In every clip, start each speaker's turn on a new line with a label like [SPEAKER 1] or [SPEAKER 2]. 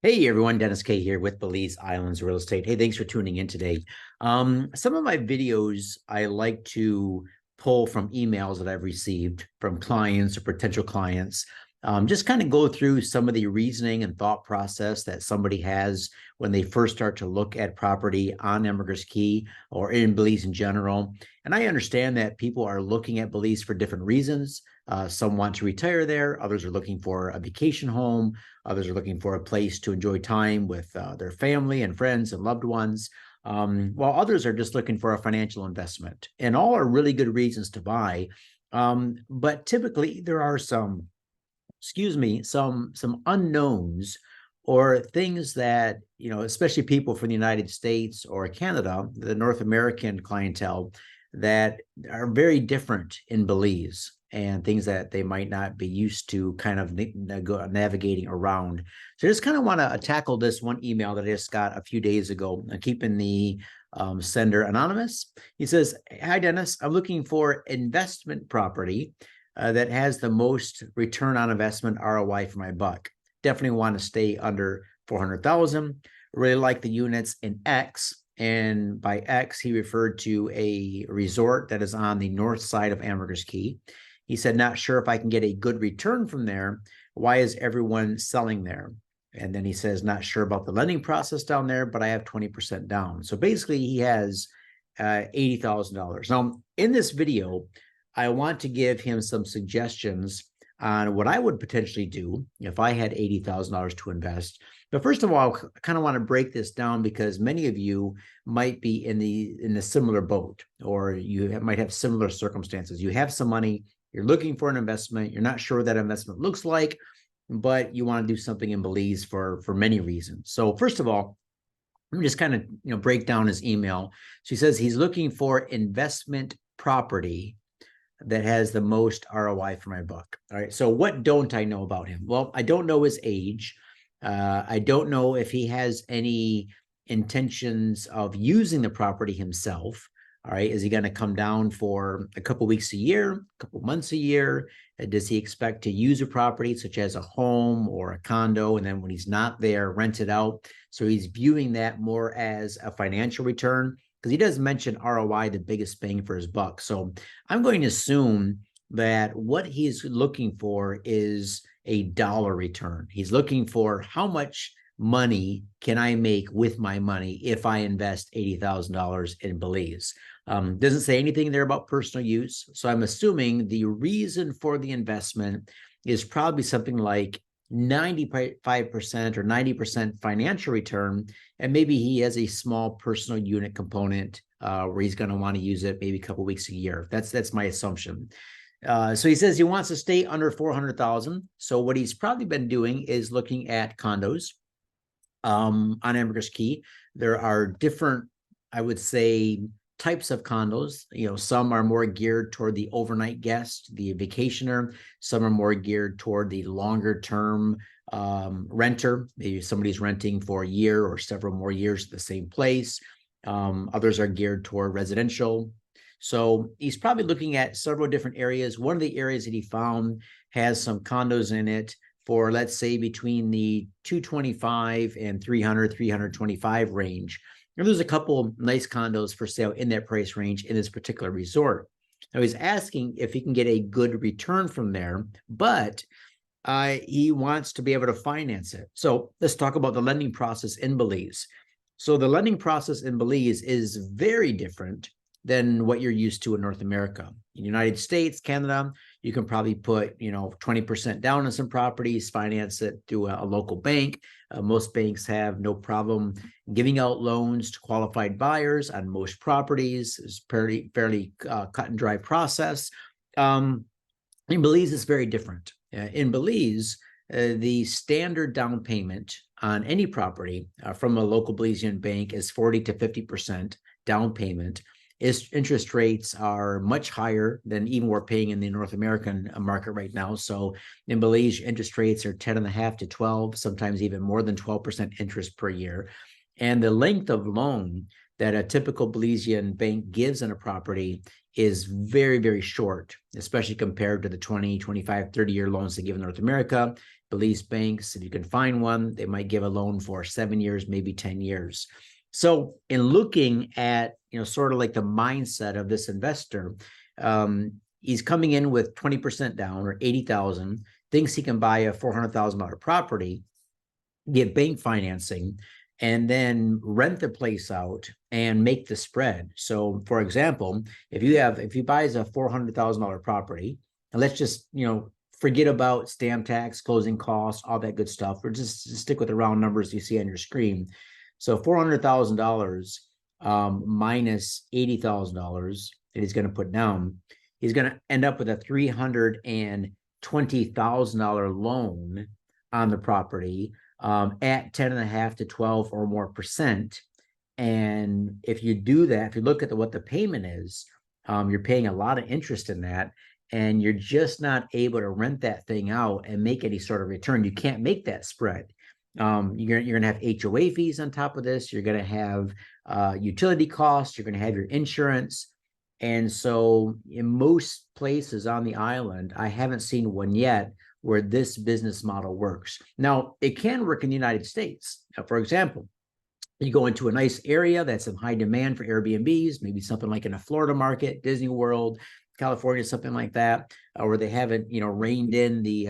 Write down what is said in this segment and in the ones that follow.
[SPEAKER 1] Hey everyone, Dennis Kay here with Belize Islands Real Estate. Hey, thanks for tuning in today. Some of my videos I like to pull from emails that I've received from clients or potential clients. Just kind of go through some of the reasoning and thought process that somebody has when they first start to look at property on Emeritus Key or in Belize in general. And I understand that people are looking at Belize for different reasons. Some want to retire there, others are looking for a vacation home. Others are looking for a place to enjoy time with their family and friends and loved ones, while others are just looking for a financial investment. And all are really good reasons to buy. But typically, there are some, some unknowns or things that, especially people from the United States or Canada, the North American clientele, that are very different in Belize and things that they might not be used to kind of navigating around. So I just kind of want to tackle this one email that I just got a few days ago, keeping the sender anonymous. He says, "Hi, Dennis. I'm looking for investment property that has the most return on investment ROI for my buck. Definitely want to stay under 400,000. Really like the units in X." And by X, he referred to a resort that is on the north side of Ambergris Key. He said, "Not sure if I can get a good return from there. Why is everyone selling there?" And then he says, "Not sure about the lending process down there, but I have 20% down." So basically, he has $80,000. Now, in this video, I want to give him some suggestions on what I would potentially do if I had $80,000 to invest. But first of all, I kind of want to break this down because many of you might be in the similar boat, or you might have similar circumstances. You have some money, you're looking for an investment, you're not sure what that investment looks like, but you want to do something in Belize for many reasons. So first of all, let me just kind of break down his email. So he says he's looking for investment property that has the most ROI for my buck. All right. So what don't I know about him? Well, I don't know his age. I don't know if he has any intentions of using the property himself. All right. Is he going to come down for a couple weeks a year, a couple months a year? Does he expect to use a property such as a home or a condo? And then when he's not there, rent it out. So he's viewing that more as a financial return, because he does mention ROI, the biggest bang for his buck. So I'm going to assume that what he's looking for is a dollar return. He's looking for how much money can I make with my money if I invest $80,000 in Belize. Doesn't say anything there about personal use. So I'm assuming the reason for the investment is probably something like 95% or 90% financial return, and maybe he has a small personal unit component where he's going to want to use it maybe a couple weeks a year. That's my assumption. So he says he wants to stay under 400,000. So what he's probably been doing is looking at condos on Ambergris Key. There are different, I would say, types of condos. Some are more geared toward the overnight guest, the vacationer. Some are more geared toward the longer term renter. Maybe somebody's renting for a year or several more years at the same place. Others are geared toward residential. So he's probably looking at several different areas. One of the areas that he found has some condos in it for, let's say, between the 225 and 325 range. And there's a couple nice condos for sale in that price range in this particular resort. Now he's asking if he can get a good return from there, but he wants to be able to finance it. So let's talk about the lending process in Belize. So the lending process in Belize is very different than what you're used to in North America. In the United States, Canada, you can probably put 20% down on some properties, finance it through a local bank. Most banks have no problem giving out loans to qualified buyers on most properties. It's fairly cut and dry process. In Belize, it's very different. In Belize, the standard down payment on any property from a local Belizean bank is 40 to 50% down payment. Interest rates are much higher than even we're paying in the North American market right now. So in Belize, interest rates are 10.5 to 12, sometimes even more than 12% interest per year. And the length of loan that a typical Belizean bank gives on a property is very, very short, especially compared to the 20, 25, 30-year loans they give in North America. Belize banks, if you can find one, they might give a loan for 7 years, maybe 10 years. So in looking at, sort of like the mindset of this investor, he's coming in with 20% down or 80,000, thinks he can buy a $400,000 property, get bank financing, and then rent the place out and make the spread. So for example, if he buys a $400,000 property, and let's just, forget about stamp tax, closing costs, all that good stuff, or just stick with the round numbers you see on your screen. So $400,000 minus $80,000 that he's going to put down, he's going to end up with a $320,000 loan on the property at 10.5 to 12 or more percent. And if you do that, if you look at what the payment is, you're paying a lot of interest in that, and you're just not able to rent that thing out and make any sort of return. You can't make that spread. You're going to have HOA fees on top of this. You're going to have utility costs. You're going to have your insurance. And so in most places on the island, I haven't seen one yet where this business model works. Now, it can work in the United States. For example, you go into a nice area that's in high demand for Airbnbs, maybe something like in a Florida market, Disney World, California, something like that, where they haven't, reined in the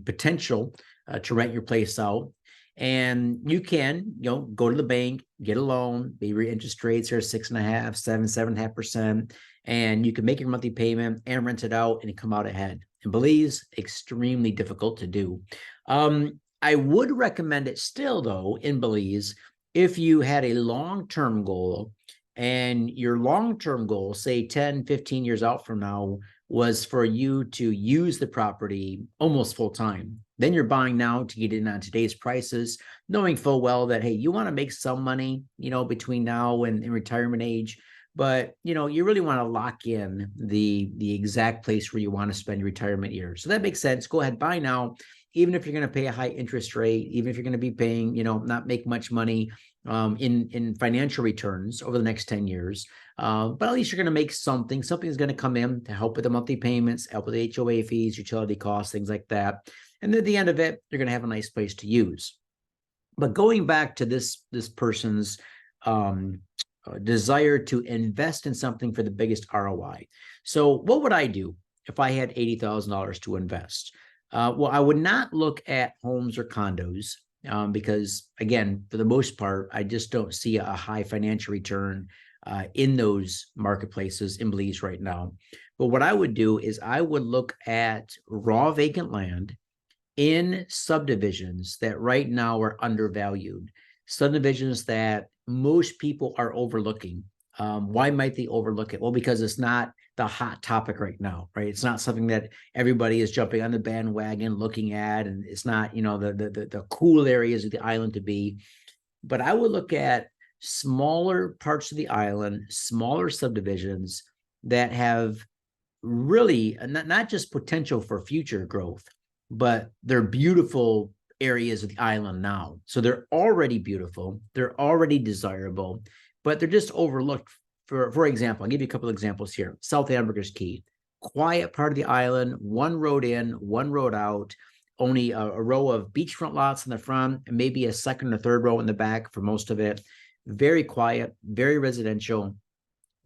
[SPEAKER 1] potential to rent your place out. And you can, go to the bank, get a loan. Maybe your interest rates are 6.5%, 7.5%, and you can make your monthly payment and rent it out and come out ahead. In Belize, extremely difficult to do. I would recommend it still, though, in Belize, if you had a long-term goal, and your long-term goal, say 10, 15 years out from now, was for you to use the property almost full time. Then you're buying now to get in on today's prices, knowing full well that, hey, you want to make some money, between now and retirement age, but, you really want to lock in the exact place where you want to spend your retirement years. So that makes sense. Go ahead, buy now, even if you're going to pay a high interest rate, even if you're going to be paying, not make much money in financial returns over the next 10 years. But at least you're going to make something. Something is going to come in to help with the monthly payments, help with the HOA fees, utility costs, things like that. And then at the end of it, you're going to have a nice place to use. But going back to this person's desire to invest in something for the biggest ROI. So what would I do if I had $80,000 to invest? Well, I would not look at homes or condos because, again, for the most part, I just don't see a high financial return in those marketplaces in Belize right now. But what I would do is I would look at raw vacant land in subdivisions that right now are undervalued, subdivisions that most people are overlooking. Why might they overlook it? Well, because it's not the hot topic right now, right? It's not something that everybody is jumping on the bandwagon looking at, and it's not, the cool areas of the island to be. But I would look at smaller parts of the island, smaller subdivisions that have really not just potential for future growth, but they're beautiful areas of the island now. So they're already beautiful, they're already desirable, but they're just overlooked. For example, I'll give you a couple of examples here. South Ambergris Caye, quiet part of the island, one road in, one road out, only a row of beachfront lots in the front, and maybe a second or third row in the back for most of it. Very quiet, very residential.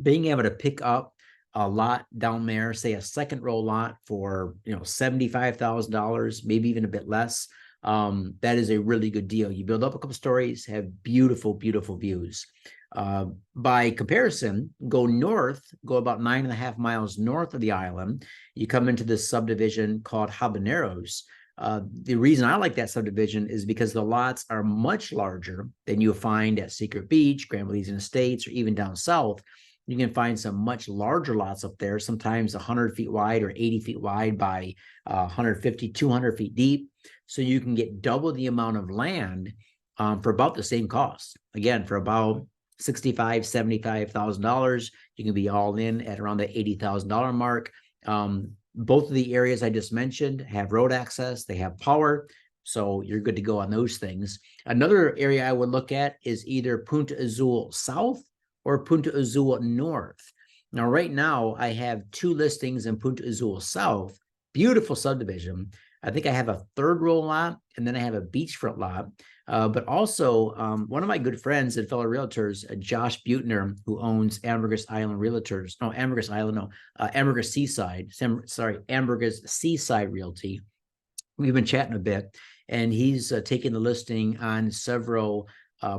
[SPEAKER 1] Being able to pick up a lot down there, say a second row lot for $75,000, maybe even a bit less. That is a really good deal. You build up a couple stories, have beautiful, beautiful views. By comparison, go north, go about 9.5 miles north of the island. You come into this subdivision called Habaneros. The reason I like that subdivision is because the lots are much larger than you'll find at Secret Beach, Grand Belizean Estates, or even down south. You can find some much larger lots up there, sometimes 100 feet wide or 80 feet wide by 150, 200 feet deep. So you can get double the amount of land for about the same cost. Again, for about $65,000, $75,000, you can be all in at around the $80,000 mark. Both of the areas I just mentioned have road access, they have power, so you're good to go on those things. Another area I would look at is either Punta Azul South or Punta Azul North. Now, right now, I have 2 listings in Punta Azul South, beautiful subdivision. I think I have a third row lot, and then I have a beachfront lot. But also, one of my good friends and fellow realtors, Josh Butner, who owns Ambergris Island Realtors, no, Ambergris Island, no, Ambergris Seaside, sorry, Ambergris Seaside Realty. We've been chatting a bit, and he's taking the listing on several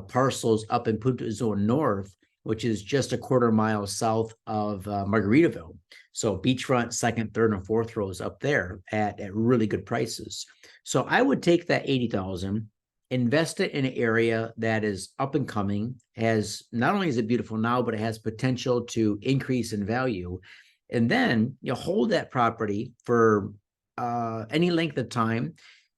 [SPEAKER 1] parcels up in Punta Azul North, which is just a quarter mile south of Margaritaville. So beachfront, second, third, and fourth rows up there at really good prices. So I would take that 80,000, invest it in an area that is up and coming, has not only is it beautiful now, but it has potential to increase in value. And then you hold that property for any length of time,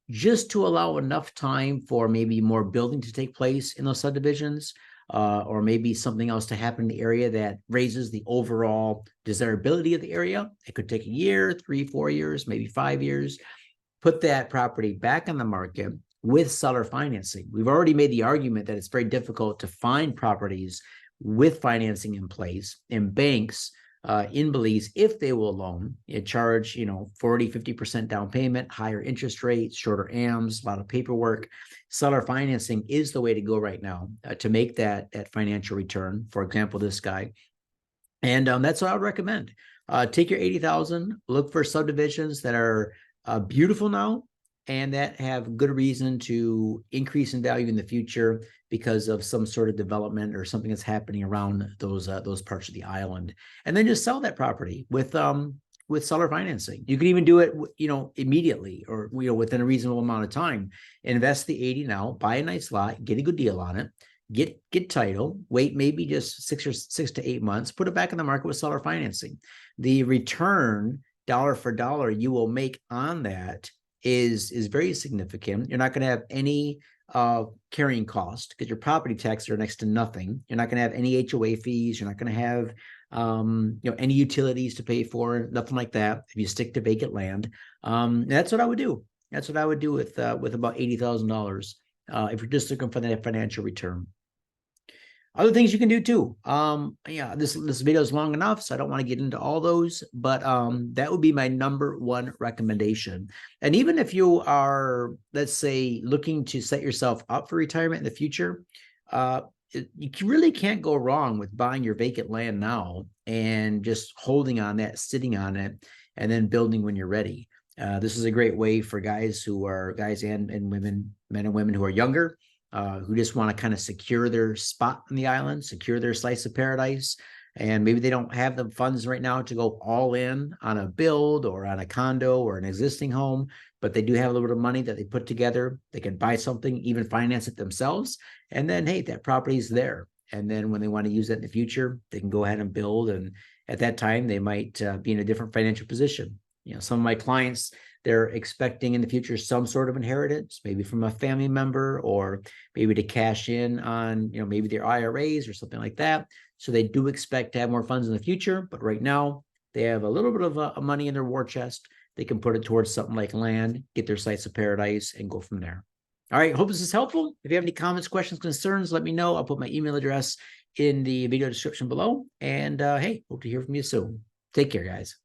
[SPEAKER 1] just to allow enough time for maybe more building to take place in those subdivisions, or maybe something else to happen in the area that raises the overall desirability of the area. It could take a year, 3, 4 years, maybe 5 years. Put that property back on the market with seller financing. We've already made the argument that it's very difficult to find properties with financing in place, and banks in Belize, if they will loan, you charge, 40, 50% down payment, higher interest rates, shorter AMs, a lot of paperwork. Seller financing is the way to go right now to make that financial return. For example, this guy. And that's what I would recommend. Take your 80,000, look for subdivisions that are beautiful now, and that have good reason to increase in value in the future because of some sort of development or something that's happening around those parts of the island. And then just sell that property with seller financing. You can even do it, immediately, or within a reasonable amount of time. Invest the 80 now, buy a nice lot, get a good deal on it, get title, wait maybe just 6 to 8 months, put it back in the market with seller financing. The return dollar for dollar you will make on that is very significant. You're not going to have any carrying cost because your property taxes are next to nothing. You're not going to have any HOA fees. You're not going to have any utilities to pay for, nothing like that. If you stick to vacant land, that's what I would do. That's what I would do with about $80,000 if you're just looking for that financial return. Other things you can do too. This video is long enough, so I don't want to get into all those, but that would be my number one recommendation. And even if you are, let's say, looking to set yourself up for retirement in the future, you really can't go wrong with buying your vacant land now and just holding on that, sitting on it, and then building when you're ready. This is a great way for guys and women, men and women who are younger, who just want to kind of secure their spot on the island, secure their slice of paradise. And maybe they don't have the funds right now to go all in on a build or on a condo or an existing home, but they do have a little bit of money that they put together. They can buy something, even finance it themselves. And then, hey, that property's there. And then when they want to use that in the future, they can go ahead and build. And at that time, they might be in a different financial position. Some of my clients, they're expecting in the future some sort of inheritance, maybe from a family member, or maybe to cash in on, maybe their IRAs or something like that. So they do expect to have more funds in the future, but right now they have a little bit of money in their war chest. They can put it towards something like land, get their sites of paradise, and go from there. All right, hope this is helpful. If you have any comments, questions, concerns, let me know. I'll put my email address in the video description below. And hey, hope to hear from you soon. Take care, guys.